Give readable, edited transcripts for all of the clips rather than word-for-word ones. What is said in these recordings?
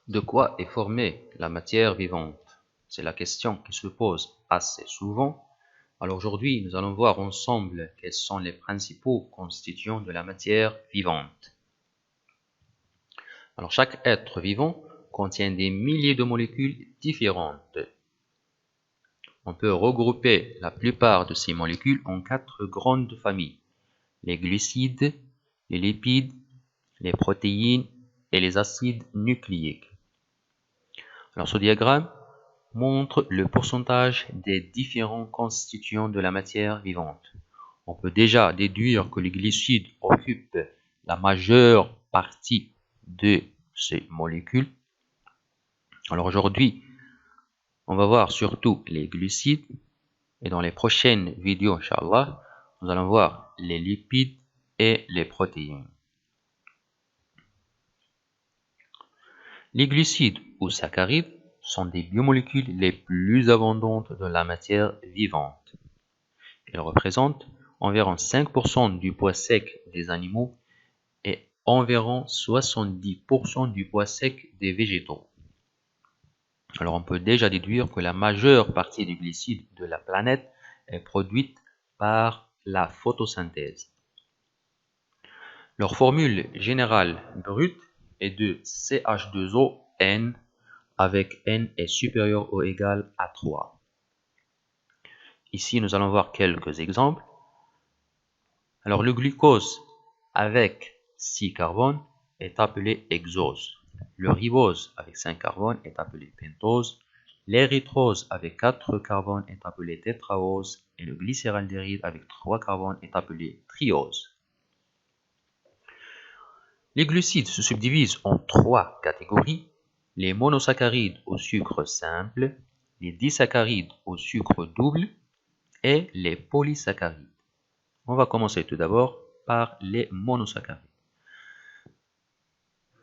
De quoi est formée la matière vivante? C'est la question qui se pose assez souvent. Alors aujourd'hui, nous allons voir ensemble quels sont les principaux constituants de la matière vivante. Alors chaque être vivant contient des milliers de molécules différentes. On peut regrouper la plupart de ces molécules en 4 grandes familles: les glucides, les lipides, les protéines et les acides nucléiques. Alors ce diagramme montre le pourcentage des différents constituants de la matière vivante. On peut déjà déduire que les glucides occupent la majeure partie de ces molécules. Alors aujourd'hui, on va voir surtout les glucides et dans les prochaines vidéos, Inch'Allah, nous allons voir les lipides et les protéines. Les glucides ou saccharides sont des biomolécules les plus abondantes de la matière vivante. Elles représentent environ 5% du poids sec des animaux et environ 70% du poids sec des végétaux. Alors on peut déjà déduire que la majeure partie des glucides de la planète est produite par la photosynthèse. Leur formule générale brute est de CH2ON avec N est supérieur ou égal à 3. Ici, nous allons voir quelques exemples. Alors, le glucose avec 6 carbones est appelé hexose. Le ribose avec 5 carbones est appelé pentose. L'érythrose avec 4 carbones est appelé tétraose. Et le glycéraldéhyde avec 3 carbones est appelé triose. Les glucides se subdivisent en 3 catégories: les monosaccharides au sucre simple, les disaccharides au sucre double et les polysaccharides. On va commencer tout d'abord par les monosaccharides.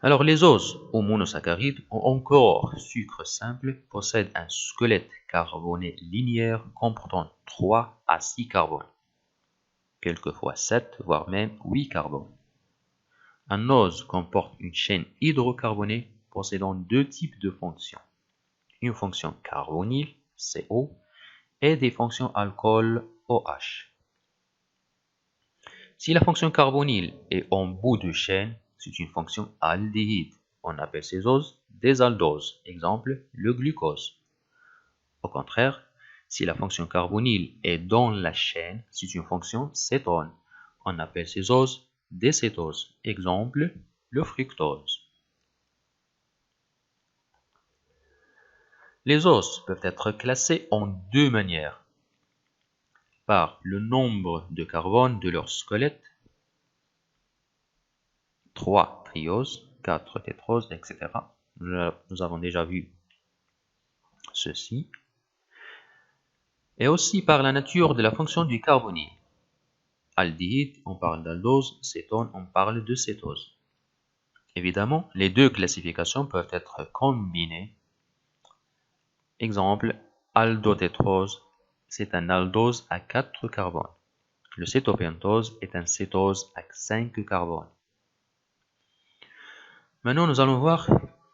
Alors les oses aux monosaccharides ont encore sucre simple, possèdent un squelette carboné linéaire comportant 3 à 6 carbones, quelquefois 7 voire même 8 carbones. Un ose comporte une chaîne hydrocarbonée possédant 2 types de fonctions: une fonction carbonyle, CO, et des fonctions alcool, OH. Si la fonction carbonyle est en bout de chaîne, c'est une fonction aldéhyde. On appelle ces oses des aldoses, exemple le glucose. Au contraire, si la fonction carbonyle est dans la chaîne, c'est une fonction cétone. On appelle ces oses des cétoses, exemple le fructose. Les oses peuvent être classés en 2 manières: par le nombre de carbone de leur squelette, 3 trioses, 4 tétroses, etc. Nous avons déjà vu ceci. Et aussi par la nature de la fonction du carbonyle. Aldéhyde, on parle d'aldose, cétone, on parle de cétose. Évidemment, les 2 classifications peuvent être combinées. Exemple, aldotétrose, c'est un aldose à 4 carbones. Le cétopentose est un cétose à 5 carbones. Maintenant, nous allons voir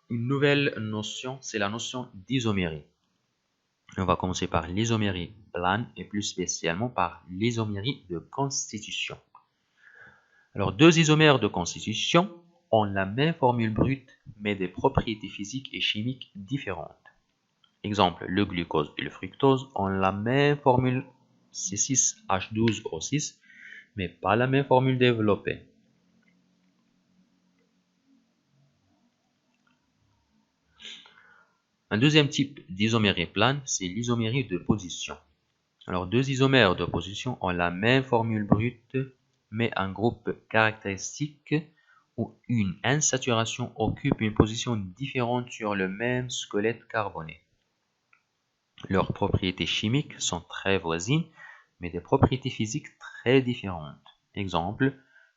une nouvelle notion, c'est la notion d'isomérie. On va commencer par l'isomérie plane et plus spécialement par l'isomérie de constitution. Alors, 2 isomères de constitution ont la même formule brute mais des propriétés physiques et chimiques différentes. Exemple, le glucose et le fructose ont la même formule C6H12O6 mais pas la même formule développée. Un deuxième type d'isomérie plane, c'est l'isomérie de position. Alors, 2 isomères de position ont la même formule brute, mais un groupe caractéristique où une insaturation occupe une position différente sur le même squelette carboné. Leurs propriétés chimiques sont très voisines, mais des propriétés physiques très différentes. Exemple,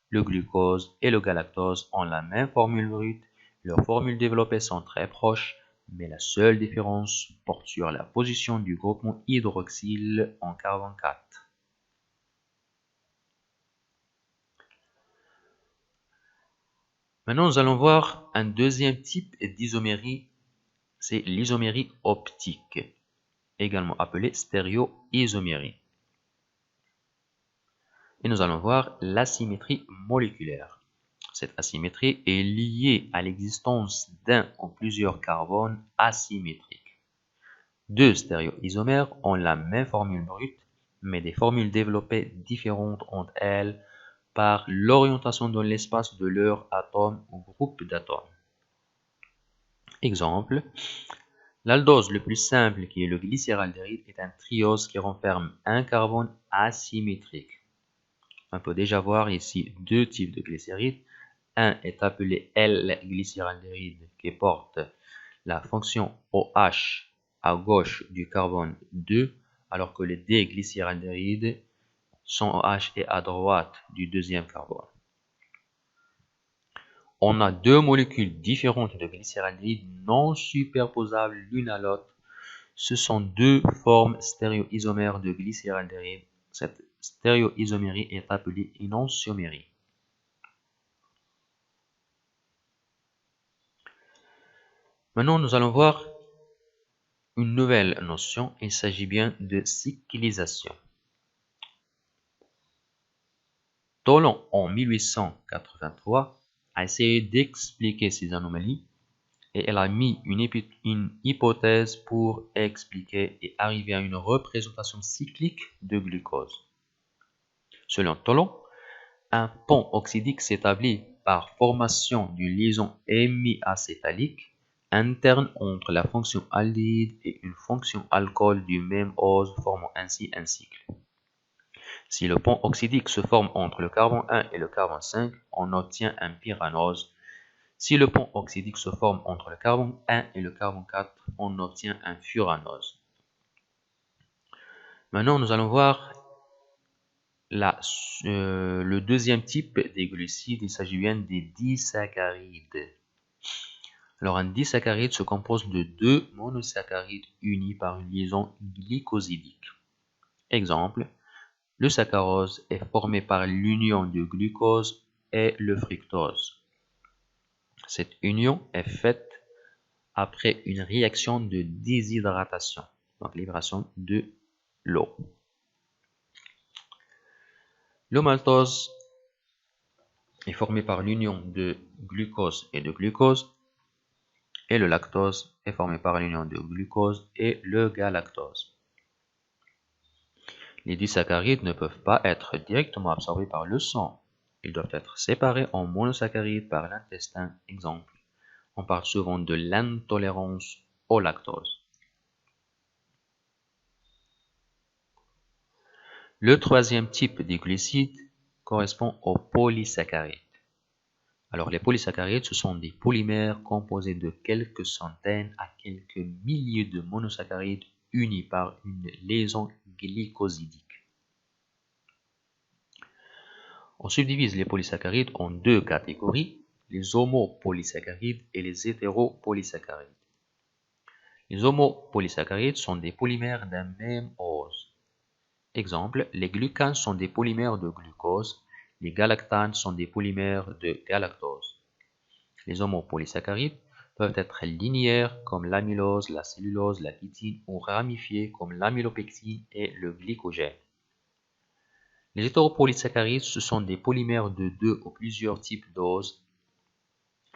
le glucose et le galactose ont la même formule brute, leurs formules développées sont très proches, mais la seule différence porte sur la position du groupement hydroxyle en carbone 4. Maintenant, nous allons voir un deuxième type d'isomérie, c'est l'isomérie optique, également appelée stéréoisomérie. Et nous allons voir l'asymétrie moléculaire. Cette asymétrie est liée à l'existence d'un ou plusieurs carbones asymétriques. Deux stéréoisomères ont la même formule brute, mais des formules développées différentes entre elles par l'orientation dans l'espace de leur atome ou groupe d'atomes. Exemple, l'aldose le plus simple, qui est le glycéraldéhyde, est un triose qui renferme un carbone asymétrique. On peut déjà voir ici deux types de glycérides. Un est appelé L-glycéraldéhyde qui porte la fonction OH à gauche du carbone 2, alors que le D-glycéraldéhyde, son OH est à droite du deuxième carbone. On a deux molécules différentes de glycéraldéhyde non superposables l'une à l'autre. Ce sont deux formes stéréoisomères de glycéraldéhyde. Cette stéréoisomérie est appelée énantiomérie. Maintenant, nous allons voir une nouvelle notion. Il s'agit bien de cyclisation. Tholen, en 1883, a essayé d'expliquer ces anomalies et elle a mis une hypothèse pour expliquer et arriver à une représentation cyclique de glucose. Selon Tholen, un pont oxydique s'établit par formation d'une liaison hémiacétalique interne entre la fonction aldéhyde et une fonction alcool du même ose, formant ainsi un cycle. Si le pont oxydique se forme entre le carbone 1 et le carbone 5, on obtient un pyranose. Si le pont oxydique se forme entre le carbone 1 et le carbone 4, on obtient un furanose. Maintenant, nous allons voir le deuxième type des glucides. Il s'agit bien des disaccharides. Alors, un disaccharide se compose de deux monosaccharides unis par une liaison glycosidique. Exemple, le saccharose est formé par l'union du glucose et le fructose. Cette union est faite après une réaction de déshydratation, donc libération de l'eau. Le maltose est formé par l'union de glucose et de glucose, et le lactose est formé par l'union de glucose et le galactose. Les disaccharides ne peuvent pas être directement absorbés par le sang. Ils doivent être séparés en monosaccharides par l'intestin. Exemple, on parle souvent de l'intolérance au lactose. Le troisième type de glucides correspond aux polysaccharides. Alors, les polysaccharides, ce sont des polymères composés de quelques centaines à quelques milliers de monosaccharides unis par une liaison glycosidique. On subdivise les polysaccharides en deux catégories, les homopolysaccharides et les hétéropolysaccharides. Les homopolysaccharides sont des polymères d'un même ose. Exemple, les glucanes sont des polymères de glucose, les galactanes sont des polymères de galactose. Les homopolysaccharides peuvent être linéaires comme l'amylose, la cellulose, la chitine ou ramifiés comme l'amylopectine et le glycogène. Les hétéropolysaccharides, ce sont des polymères de deux ou plusieurs types d'oses.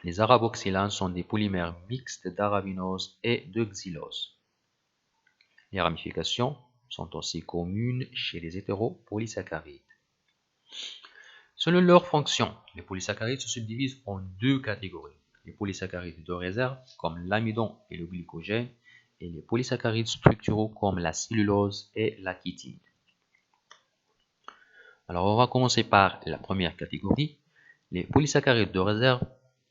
Les araboxylanes sont des polymères mixtes d'arabinose et de xylose. Les ramifications sont aussi communes chez les hétéropolysaccharides. Selon leur fonction, les polysaccharides se subdivisent en deux catégories. Les polysaccharides de réserve, comme l'amidon et le glycogène, et les polysaccharides structuraux, comme la cellulose et la chitine. Alors, on va commencer par la première catégorie. Les polysaccharides de réserve,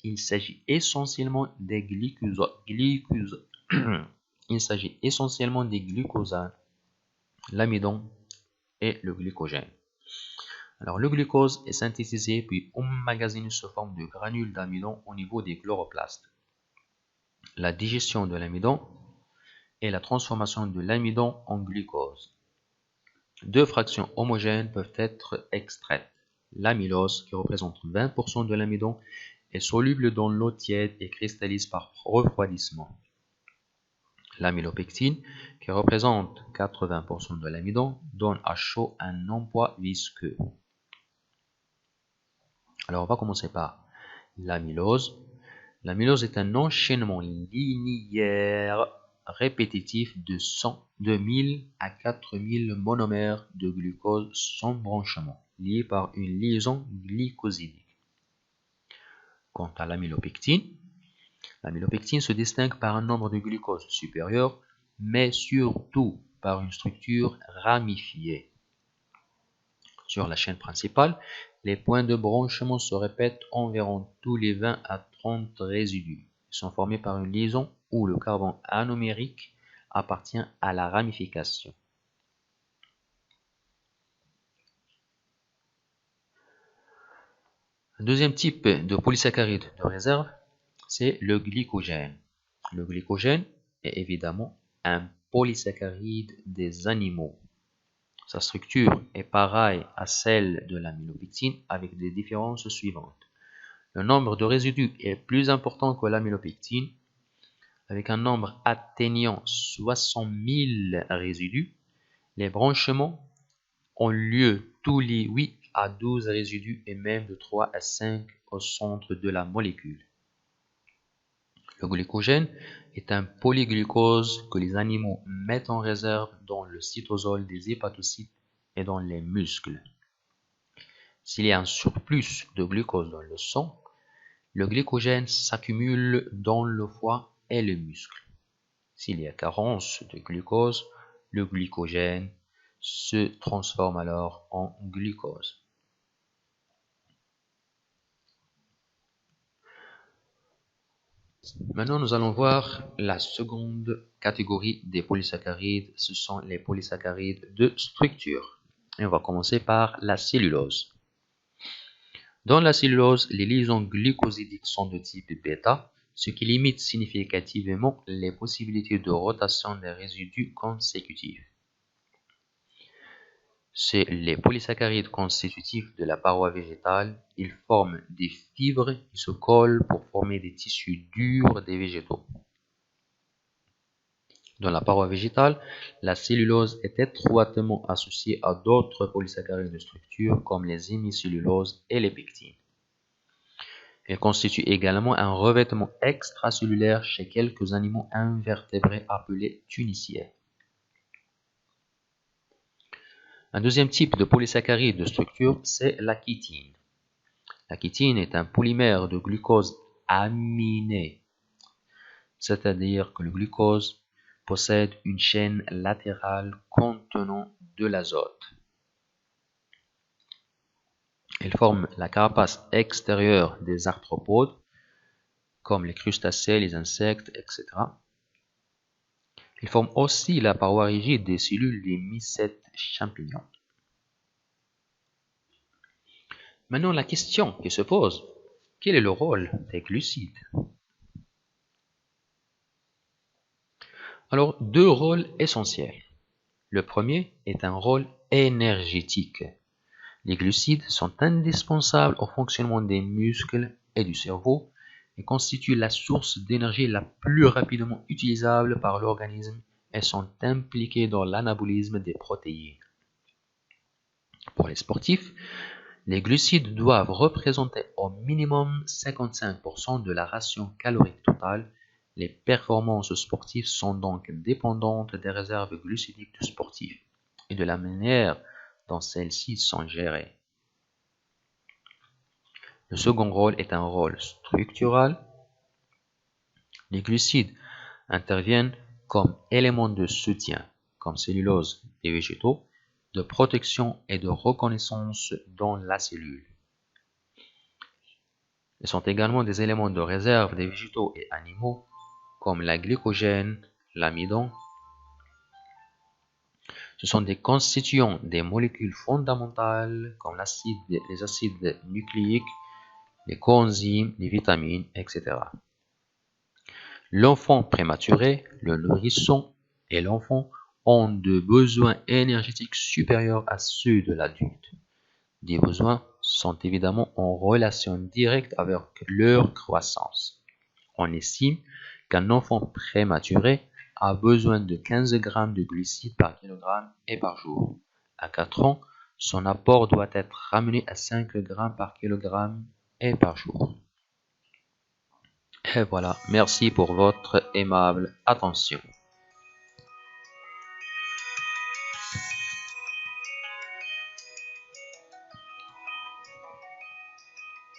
il s'agit essentiellement des glucosanes, l'amidon et le glycogène. Alors, le glucose est synthétisé puis emmagasiné sous forme de granules d'amidon au niveau des chloroplastes. La digestion de l'amidon et la transformation de l'amidon en glucose. Deux fractions homogènes peuvent être extraites. L'amylose, qui représente 20% de l'amidon, est soluble dans l'eau tiède et cristallise par refroidissement. L'amylopectine, qui représente 80% de l'amidon, donne à chaud un emploi visqueux. Alors on va commencer par l'amylose. L'amylose est un enchaînement linéaire répétitif de 1000 à 4000 monomères de glucose sans branchement, liés par une liaison glycosidique. Quant à l'amylopectine se distingue par un nombre de glucose supérieur, mais surtout par une structure ramifiée. Sur la chaîne principale, les points de branchement se répètent environ tous les 20 à 30 résidus. Ils sont formés par une liaison où le carbone anomérique appartient à la ramification. Un deuxième type de polysaccharide de réserve, c'est le glycogène. Le glycogène est évidemment un polysaccharide des animaux. Sa structure est pareille à celle de l'amylopectine avec des différences suivantes. Le nombre de résidus est plus important que l'amylopectine, avec un nombre atteignant 60 000 résidus. Les branchements ont lieu tous les 8 à 12 résidus et même de 3 à 5 au centre de la molécule. Le glycogène est un polyglucose que les animaux mettent en réserve dans le cytosol des hépatocytes et dans les muscles. S'il y a un surplus de glucose dans le sang, le glycogène s'accumule dans le foie et les muscles. S'il y a carence de glucose, le glycogène se transforme alors en glucose. Maintenant, nous allons voir la seconde catégorie des polysaccharides. Ce sont les polysaccharides de structure. Et on va commencer par la cellulose. Dans la cellulose, les liaisons glycosidiques sont de type bêta, ce qui limite significativement les possibilités de rotation des résidus consécutifs. C'est les polysaccharides constitutifs de la paroi végétale. Ils forment des fibres qui se collent pour former des tissus durs des végétaux. Dans la paroi végétale, la cellulose est étroitement associée à d'autres polysaccharides de structure comme les hémicelluloses et les pectines. Elle constitue également un revêtement extracellulaire chez quelques animaux invertébrés appelés tuniciens. Un deuxième type de polysaccharide de structure, c'est la chitine. La chitine est un polymère de glucose aminé, c'est-à-dire que le glucose possède une chaîne latérale contenant de l'azote. Elle forme la carapace extérieure des arthropodes, comme les crustacés, les insectes, etc. Il forme aussi la paroi rigide des cellules des mycètes champignons. Maintenant, la question qui se pose, quel est le rôle des glucides? Alors, deux rôles essentiels. Le premier est un rôle énergétique. Les glucides sont indispensables au fonctionnement des muscles et du cerveau et constituent la source d'énergie la plus rapidement utilisable par l'organisme et sont impliqués dans l'anabolisme des protéines. Pour les sportifs, les glucides doivent représenter au minimum 55% de la ration calorique totale. Les performances sportives sont donc dépendantes des réserves glucidiques du sportif et de la manière dont celles-ci sont gérées. Le second rôle est un rôle structural. Les glucides interviennent comme éléments de soutien, comme cellulose des végétaux, de protection et de reconnaissance dans la cellule. Ils sont également des éléments de réserve des végétaux et animaux, comme la glycogène, l'amidon. Ce sont des constituants des molécules fondamentales, comme les acides nucléiques, les coenzymes, les vitamines, etc. L'enfant prématuré, le nourrisson et l'enfant ont des besoins énergétiques supérieurs à ceux de l'adulte. Des besoins sont évidemment en relation directe avec leur croissance. On estime qu'un enfant prématuré a besoin de 15 grammes de glucides par kilogramme et par jour. À 4 ans, son apport doit être ramené à 5 grammes par kilogramme et par jour. Et voilà, merci pour votre aimable attention.